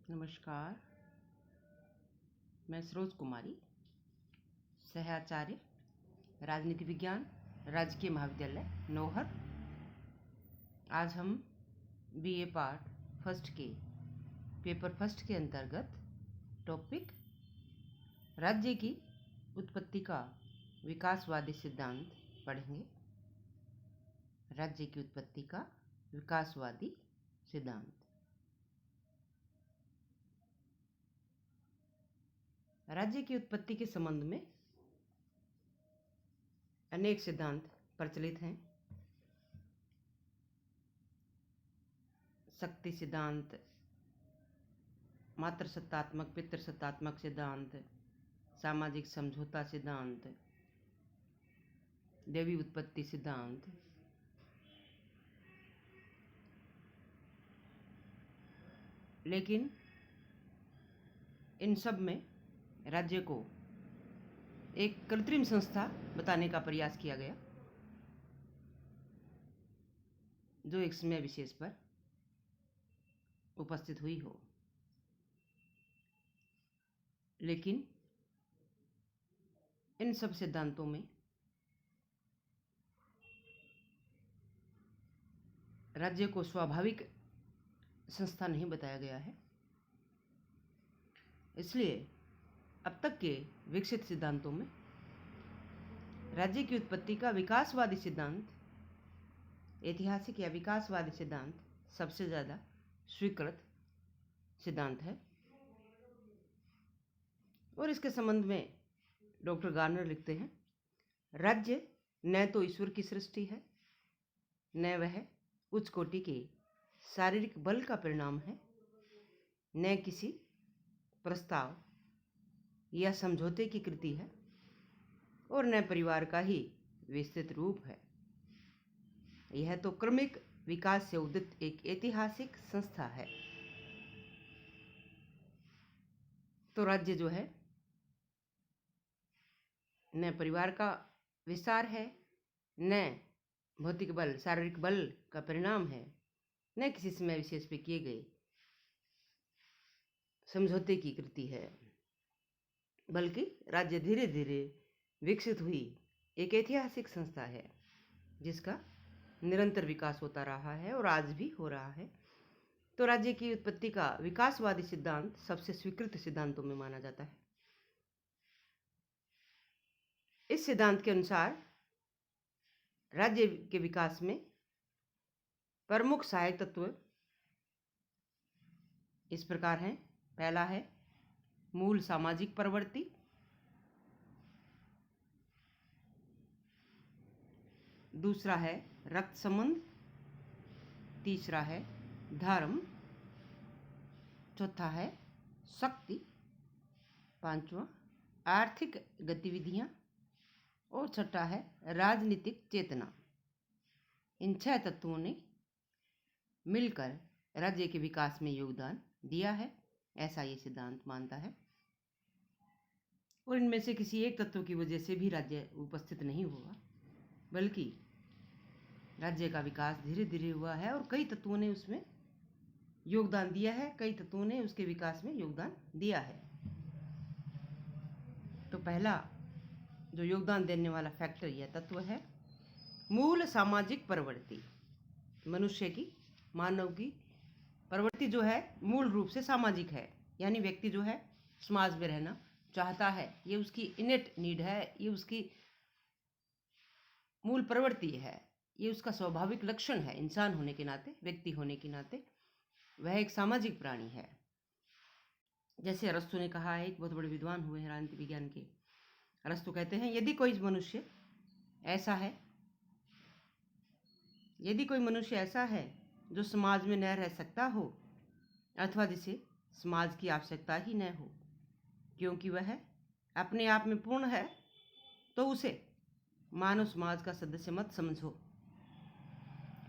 नमस्कार। मैं सरोज कुमारी, सहआचार्य, राजनीति विज्ञान, राजकीय महाविद्यालय नौहर। आज हम बीए पार्ट फर्स्ट के पेपर फर्स्ट के अंतर्गत टॉपिक राज्य की उत्पत्ति का विकासवादी सिद्धांत पढ़ेंगे। राज्य की उत्पत्ति का विकासवादी सिद्धांत। राज्य की उत्पत्ति के संबंध में अनेक सिद्धांत प्रचलित हैं। शक्ति सिद्धांत, मातृसत्तात्मक पितृसत्तात्मक सिद्धांत, सामाजिक समझौता सिद्धांत, देवी उत्पत्ति सिद्धांत। लेकिन इन सब में राज्य को एक कृत्रिम संस्था बताने का प्रयास किया गया, जो एक समय विशेष पर उपस्थित हुई हो। लेकिन इन सब सिद्धांतों में राज्य को स्वाभाविक संस्था नहीं बताया गया है। इसलिए अब तक के विकसित सिद्धांतों में राज्य की उत्पत्ति का विकासवादी सिद्धांत, ऐतिहासिक या विकासवादी सिद्धांत सबसे ज़्यादा स्वीकृत सिद्धांत है। और इसके संबंध में डॉक्टर गार्नर लिखते हैं, राज्य न तो ईश्वर की सृष्टि है, न वह उच्च कोटि के शारीरिक बल का परिणाम है, न किसी प्रस्ताव या समझौते की कृति है, और न परिवार का ही विस्तृत रूप है। यह तो क्रमिक विकास से उदित एक ऐतिहासिक संस्था है। तो राज्य जो है न परिवार का विस्तार है, न भौतिक बल शारीरिक बल का परिणाम है, न किसी समय विशेष पे किए गए समझौते की कृति है, बल्कि राज्य धीरे धीरे विकसित हुई एक ऐतिहासिक संस्था है, जिसका निरंतर विकास होता रहा है और आज भी हो रहा है। तो राज्य की उत्पत्ति का विकासवादी सिद्धांत सबसे स्वीकृत सिद्धांतों में माना जाता है। इस सिद्धांत के अनुसार राज्य के विकास में प्रमुख सहायक तत्व इस प्रकार हैं। पहला है मूल सामाजिक प्रवृत्ति, दूसरा है रक्त संबंध, तीसरा है धर्म, चौथा है शक्ति, पांचवा आर्थिक गतिविधियां और छठा है राजनीतिक चेतना। इन 6 तत्वों ने मिलकर राज्य के विकास में योगदान दिया है, ऐसा ये सिद्धांत मानता है। और इनमें से किसी एक तत्व की वजह से भी राज्य उपस्थित नहीं हुआ, बल्कि राज्य का विकास धीरे धीरे हुआ है और कई तत्वों ने उसमें योगदान दिया है, कई तत्वों ने उसके विकास में योगदान दिया है। तो पहला जो योगदान देने वाला फैक्टर या तत्व है मूल सामाजिक प्रवृत्ति। मनुष्य की, मानव की प्रवृत्ति जो है मूल रूप से सामाजिक है, यानी व्यक्ति जो है समाज में रहना चाहता है, ये उसकी इनेट नीड है, ये उसकी मूल प्रवृत्ति है, ये उसका स्वाभाविक लक्षण है। इंसान होने के नाते, व्यक्ति होने के नाते वह एक सामाजिक प्राणी है। जैसे अरस्तु ने कहा है, एक बहुत बड़े विद्वान हुए हैं राजनीति विज्ञान के, अरस्तु कहते हैं, यदि कोई मनुष्य ऐसा है जो समाज में न रह सकता हो अथवा जिसे समाज की आवश्यकता ही न हो, क्योंकि वह अपने आप में पूर्ण है, तो उसे मानव समाज का सदस्य मत समझो।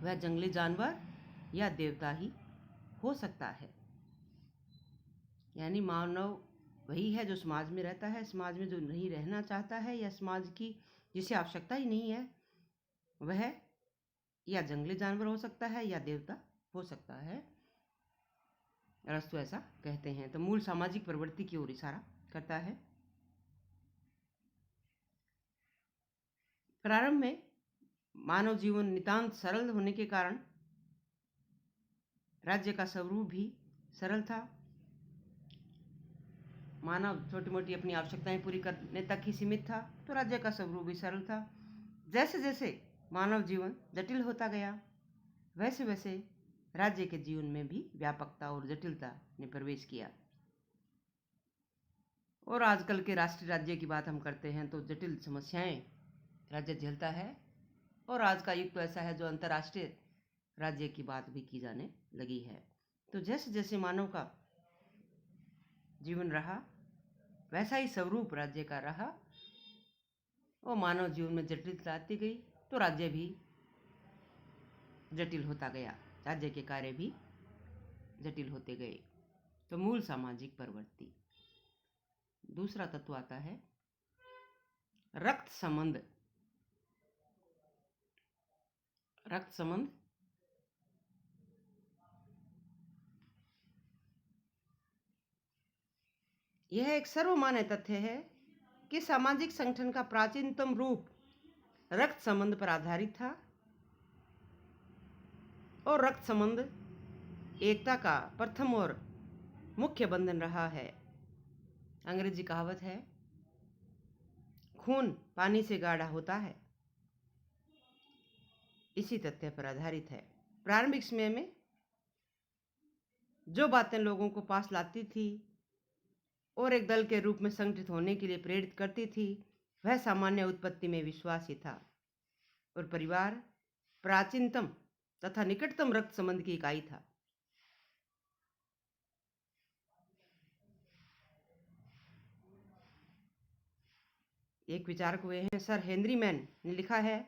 वह जंगली जानवर या देवता ही हो सकता है। यानी मानव वही है जो समाज में रहता है, समाज में जो नहीं रहना चाहता है या समाज की जिसे आवश्यकता ही नहीं है, वह या जंगली जानवर हो सकता है या देवता हो सकता है। अरस्तु ऐसा कहते हैं। तो मूल सामाजिक प्रवृत्ति की ओर इशारा करता है। प्रारंभ में मानव जीवन नितांत सरल होने के कारण राज्य का स्वरूप भी सरल था। मानव छोटी मोटी अपनी आवश्यकताएं पूरी करने तक ही सीमित था, तो राज्य का स्वरूप भी सरल था। जैसे जैसे मानव जीवन जटिल होता गया, वैसे वैसे राज्य के जीवन में भी व्यापकता और जटिलता ने प्रवेश किया। और आजकल के राष्ट्रीय राज्य की बात हम करते हैं तो जटिल समस्याएं राज्य झेलता है। और आज का युग तो ऐसा है जो अंतर्राष्ट्रीय राज्य की बात भी की जाने लगी है। तो जैसे जैसे मानव का जीवन रहा, वैसा ही स्वरूप राज्य का रहा और मानव जीवन में जटिलता आती गई, तो राज्य भी जटिल होता गया, राज्य के कार्य भी जटिल होते गए। तो मूल सामाजिक प्रवृत्ति। दूसरा तत्व आता है रक्त संबंध। रक्त संबंध यह एक सर्वमान्य तथ्य है कि सामाजिक संगठन का प्राचीनतम रूप रक्त संबंध पर आधारित था और रक्त संबंध एकता का प्रथम और मुख्य बंधन रहा है। अंग्रेजी कहावत है, खून पानी से गाढ़ा होता है, इसी तथ्य पर आधारित है। प्रारंभिक समय में जो बातें लोगों को पास लाती थी और एक दल के रूप में संगठित होने के लिए प्रेरित करती थी, वह सामान्य उत्पत्ति में विश्वास ही था। और परिवार प्राचीनतम तथा निकटतम रक्त संबंध की इकाई था। एक विचारक हुए हैं सर हेनरी मैन ने लिखा है,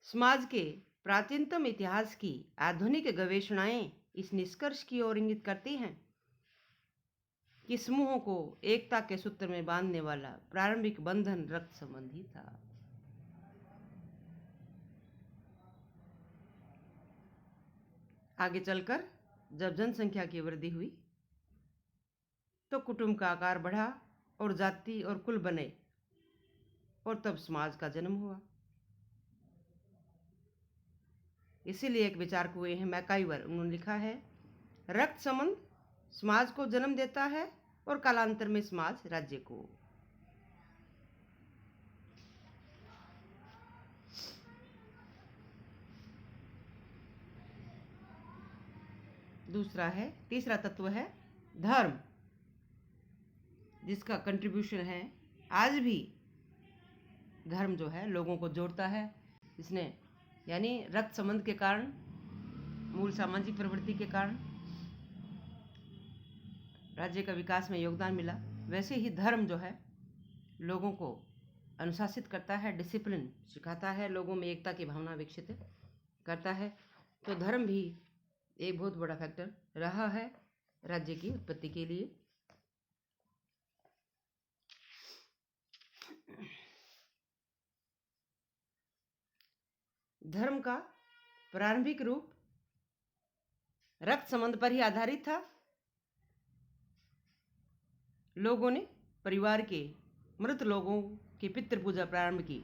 समाज के प्राचीनतम इतिहास की आधुनिक गवेषणाएं इस निष्कर्ष की ओर इंगित करती हैं कि समूहों को एकता के सूत्र में बांधने वाला प्रारंभिक बंधन रक्त संबंधी था। आगे चलकर जब जनसंख्या की वृद्धि हुई तो कुटुंब का आकार बढ़ा और जाति और कुल बने और तब समाज का जन्म हुआ। इसीलिए एक विचारक हुए हैं मैकाइवर, उन्होंने लिखा है, रक्त संबंध समाज को जन्म देता है और कालांतर में समाज राज्य को। तीसरा तत्व है धर्म, जिसका कंट्रीब्यूशन है आज भी। धर्म जो है लोगों को जोड़ता है, इसने यानी रक्त संबंध के कारण, मूल सामाजिक प्रवृत्ति के कारण राज्य का विकास में योगदान मिला। वैसे ही धर्म जो है लोगों को अनुशासित करता है, डिसिप्लिन सिखाता है, लोगों में एकता की भावना विकसित करता है। तो धर्म भी एक बहुत बड़ा फैक्टर रहा है राज्य की उत्पत्ति के लिए। धर्म का प्रारंभिक रूप रक्त संबंध पर ही आधारित था। लोगों ने परिवार के मृत लोगों की पितृ पूजा प्रारंभ की।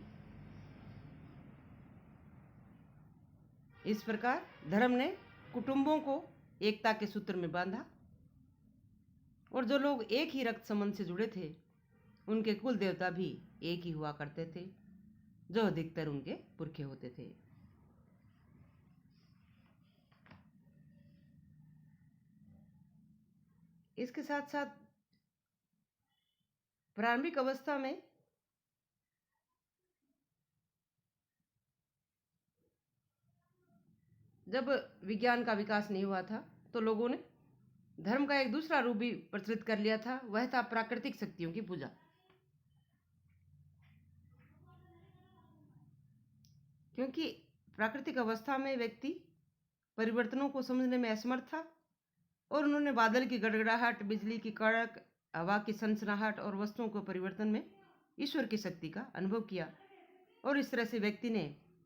इस प्रकार धर्म ने कुटुंबों को एकता के सूत्र में बांधा और जो लोग एक ही रक्त संबंध से जुड़े थे उनके कुल देवता भी एक ही हुआ करते थे, जो अधिकतर उनके पुरखे होते थे। इसके साथ साथ प्रारंभिक अवस्था में जब विज्ञान का विकास नहीं हुआ था तो लोगों ने धर्म का एक दूसरा रूप भी प्रचलित कर लिया था, वह था प्राकृतिक शक्तियों की पूजा। क्योंकि प्राकृतिक अवस्था में व्यक्ति परिवर्तनों को समझने में असमर्थ था और उन्होंने बादल की गड़गड़ाहट, बिजली की कड़क, हवा की सनसनाहट और वस्तुओं को परिवर्तन में ईश्वर की शक्ति का अनुभव किया। और इस तरह से व्यक्ति ने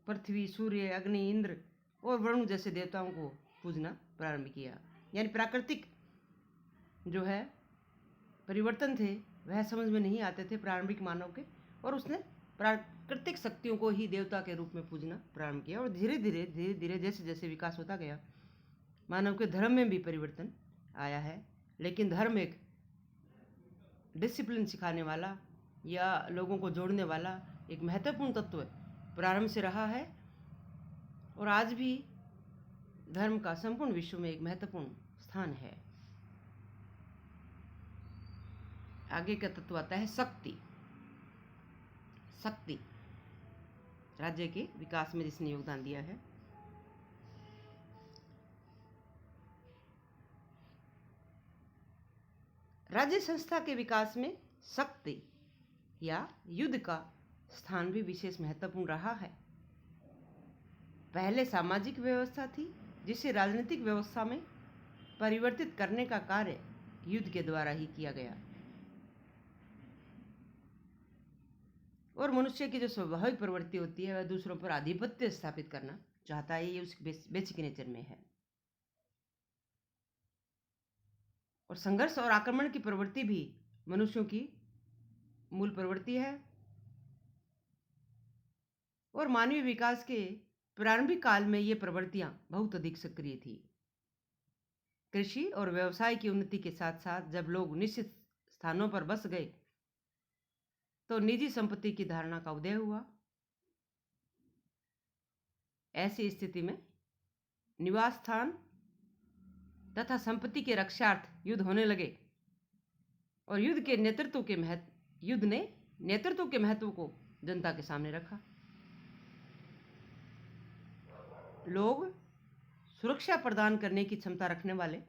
पृथ्वी, सूर्य, अग्नि, इंद्र और वरुण जैसे देवताओं को पूजना प्रारंभ किया। यानी प्राकृतिक जो है परिवर्तन थे वह समझ में नहीं आते थे प्रारंभिक मानव के, और उसने प्राकृतिक शक्तियों को ही देवता के रूप में पूजना प्रारंभ किया। और धीरे धीरे जैसे जैसे विकास होता गया, मानव के धर्म में भी परिवर्तन आया है। लेकिन धर्म एक डिसिप्लिन सिखाने वाला या लोगों को जोड़ने वाला एक महत्वपूर्ण तत्व प्रारंभ से रहा है, और आज भी धर्म का संपूर्ण विश्व में एक महत्वपूर्ण स्थान है। आगे का तत्व आता है शक्ति। शक्ति राज्य के विकास में जिसने योगदान दिया है। राज्य संस्था के विकास में शक्ति या युद्ध का स्थान भी विशेष महत्वपूर्ण रहा है। पहले सामाजिक व्यवस्था थी जिसे राजनीतिक व्यवस्था में परिवर्तित करने का कार्य युद्ध के द्वारा ही किया गया, और मनुष्य की जो स्वाभाविक प्रवृत्ति होती है वह दूसरों पर आधिपत्य स्थापित करना चाहता है, ये उसके बेसिक नेचर में है। और संघर्ष और आक्रमण की प्रवृत्ति भी मनुष्यों की मूल प्रवृत्ति है, और मानवीय विकास के प्रारंभिक काल में ये प्रवृत्तियां बहुत अधिक सक्रिय थी। कृषि और व्यवसाय की उन्नति के साथ साथ जब लोग निश्चित स्थानों पर बस गए तो निजी संपत्ति की धारणा का उदय हुआ। ऐसी स्थिति में निवास स्थान तथा संपत्ति के रक्षार्थ युद्ध होने लगे, और युद्ध ने नेतृत्व के महत्व को जनता के सामने रखा। लोग सुरक्षा प्रदान करने की क्षमता रखने वाले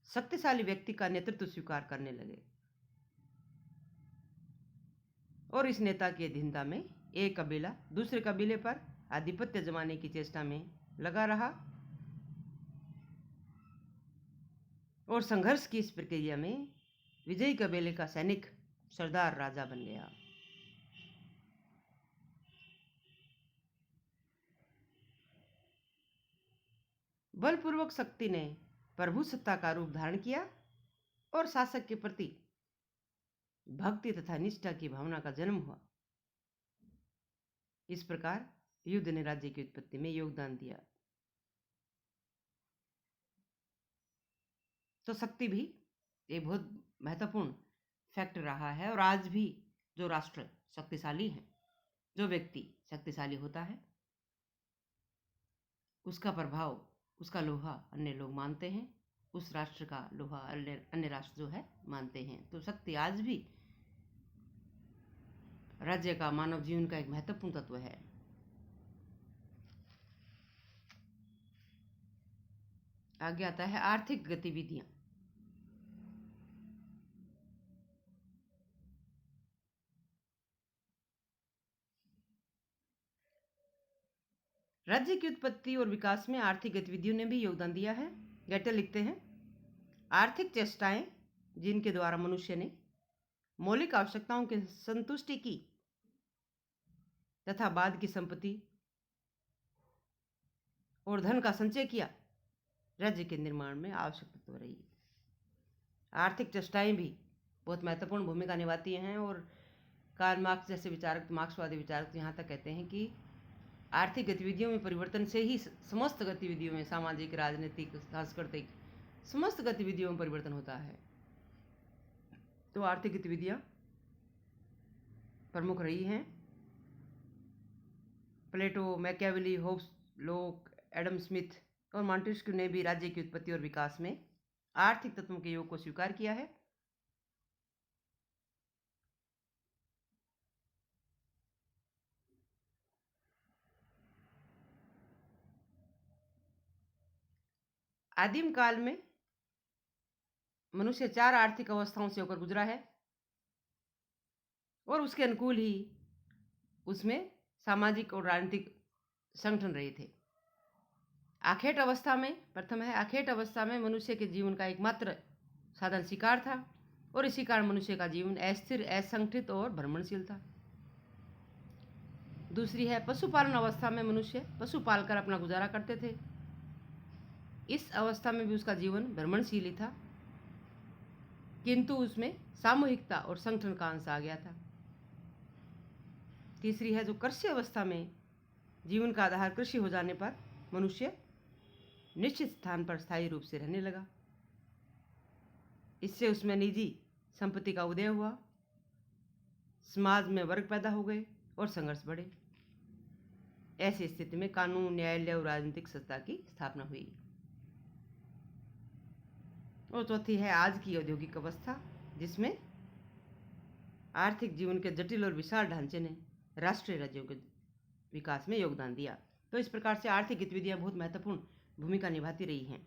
शक्तिशाली व्यक्ति का नेतृत्व स्वीकार करने लगे, और इस नेता की अधीनता में एक कबीला दूसरे कबीले पर आधिपत्य जमाने की चेष्टा में लगा रहा, और संघर्ष की इस प्रक्रिया में विजयी कबीले का सैनिक सरदार राजा बन गया। बलपूर्वक शक्ति ने प्रभु सत्ता का रूप धारण किया और शासक के प्रति भक्ति तथा निष्ठा की भावना का जन्म हुआ। इस प्रकार युद्ध ने राज्य की उत्पत्ति में योगदान दिया। तो शक्ति भी एक बहुत महत्वपूर्ण फैक्टर रहा है, और आज भी जो राष्ट्र शक्तिशाली है, जो व्यक्ति शक्तिशाली होता है, उसका प्रभाव, उसका लोहा अन्य लोग मानते हैं, उस राष्ट्र का लोहा अन्य राष्ट्र जो है मानते हैं। तो शक्ति आज भी राज्य का, मानव जीवन का एक महत्वपूर्ण तत्व है। आगे आता है आर्थिक गतिविधियां। राज्य की उत्पत्ति और विकास में आर्थिक गतिविधियों ने भी योगदान दिया है। गेटल लिखते हैं, आर्थिक चेष्टाएं जिनके द्वारा मनुष्य ने मौलिक आवश्यकताओं की संतुष्टि की तथा बाद की संपत्ति और धन का संचय किया, राज्य के निर्माण में आवश्यक तत्व रही। आर्थिक चेष्टाएं भी बहुत महत्वपूर्ण भूमिका निभाती हैं, और कार्ल मार्क्स जैसे विचारक, मार्क्सवादी विचारक यहाँ तक कहते हैं कि आर्थिक गतिविधियों में परिवर्तन से ही समस्त गतिविधियों में, सामाजिक, राजनीतिक, सांस्कृतिक समस्त गतिविधियों में परिवर्तन होता है। तो आर्थिक गतिविधियां प्रमुख रही हैं। प्लेटो, मैकियावेली, होब्स, लोक, एडम स्मिथ और मॉन्टेस्क्यू ने भी राज्य की उत्पत्ति और विकास में आर्थिक तत्वों के योग को स्वीकार किया है। आदिम काल में मनुष्य 4 आर्थिक अवस्थाओं से होकर गुजरा है, और उसके अनुकूल ही उसमें सामाजिक और राजनीतिक संगठन रहे थे। आखेट अवस्था में, प्रथम है, आखेट अवस्था में मनुष्य के जीवन का एकमात्र साधन शिकार था, और इसी कारण मनुष्य का जीवन अस्थिर, असंगठित और भ्रमणशील था। दूसरी है पशुपालन अवस्था में मनुष्य पशु पालकर अपना गुजारा करते थे। इस अवस्था में भी उसका जीवन भ्रमणशील ही था। किंतु उसमें सामूहिकता और संगठन का अंश आ गया था। तीसरी है जो कृषि अवस्था में जीवन का आधार कृषि हो जाने पर मनुष्य निश्चित स्थान पर स्थायी रूप से रहने लगा। इससे उसमें निजी संपत्ति का उदय हुआ, समाज में वर्ग पैदा हो गए और संघर्ष बढ़े। ऐसी स्थिति में कानून, न्यायालय और राजनीतिक सत्ता की स्थापना हुई। और चौथी है आज की औद्योगिक अवस्था, जिसमें आर्थिक जीवन के जटिल और विशाल ढांचे ने राष्ट्रीय राज्यों के विकास में योगदान दिया। तो इस प्रकार से आर्थिक गतिविधियां बहुत महत्वपूर्ण भूमिका निभाती रही हैं।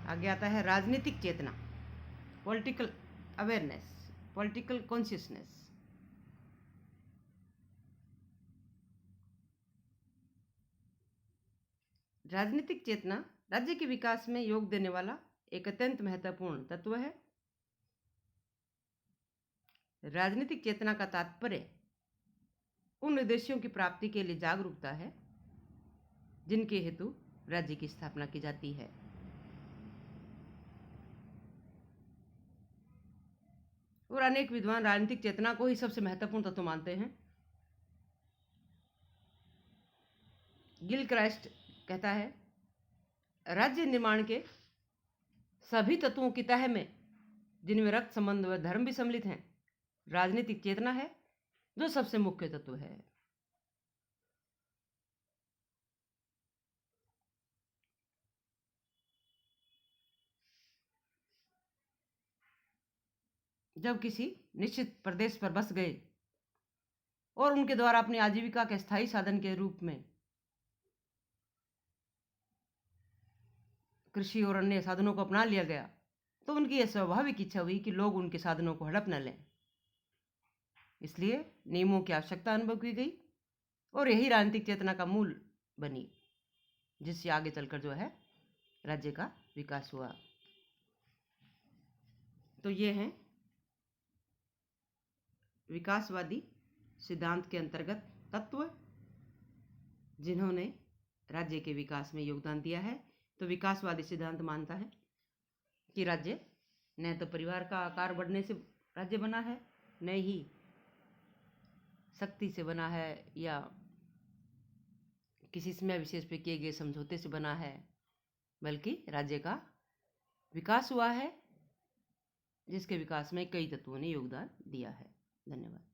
आगे आता है राजनीतिक चेतना, पॉलिटिकल अवेयरनेस, पॉलिटिकल कॉन्शियसनेस। राजनीतिक चेतना राज्य के विकास में योग देने वाला एक अत्यंत महत्वपूर्ण तत्व है। राजनीतिक चेतना का तात्पर्य उन उद्देश्यों की प्राप्ति के लिए जागरूकता है जिनके हेतु राज्य की स्थापना की जाती है। और अनेक विद्वान राजनीतिक चेतना को ही सबसे महत्वपूर्ण तत्व मानते हैं। गिलक्राइस्ट कहता है, राज्य निर्माण के सभी तत्वों की तह में, जिनमें रक्त संबंध व धर्म भी सम्मिलित हैं, राजनीतिक चेतना है जो सबसे मुख्य तत्व है। जब किसी निश्चित प्रदेश पर बस गए और उनके द्वारा अपनी आजीविका के स्थायी साधन के रूप में कृषि और अन्य साधनों को अपना लिया गया, तो उनकी यह स्वाभाविक इच्छा हुई कि लोग उनके साधनों को हड़प न लें। इसलिए नियमों की आवश्यकता अनुभव की गई और यही राजनीतिक चेतना का मूल बनी, जिससे आगे चलकर जो है राज्य का विकास हुआ। तो ये हैं विकासवादी सिद्धांत के अंतर्गत तत्व जिन्होंने राज्य के विकास में योगदान दिया है। तो विकासवादी सिद्धांत मानता है कि राज्य न तो परिवार का आकार बढ़ने से राज्य बना है, न ही शक्ति से बना है या किसी समय विशेष पे किए गए समझौते से बना है, बल्कि राज्य का विकास हुआ है जिसके विकास में कई तत्वों ने योगदान दिया है। धन्यवाद।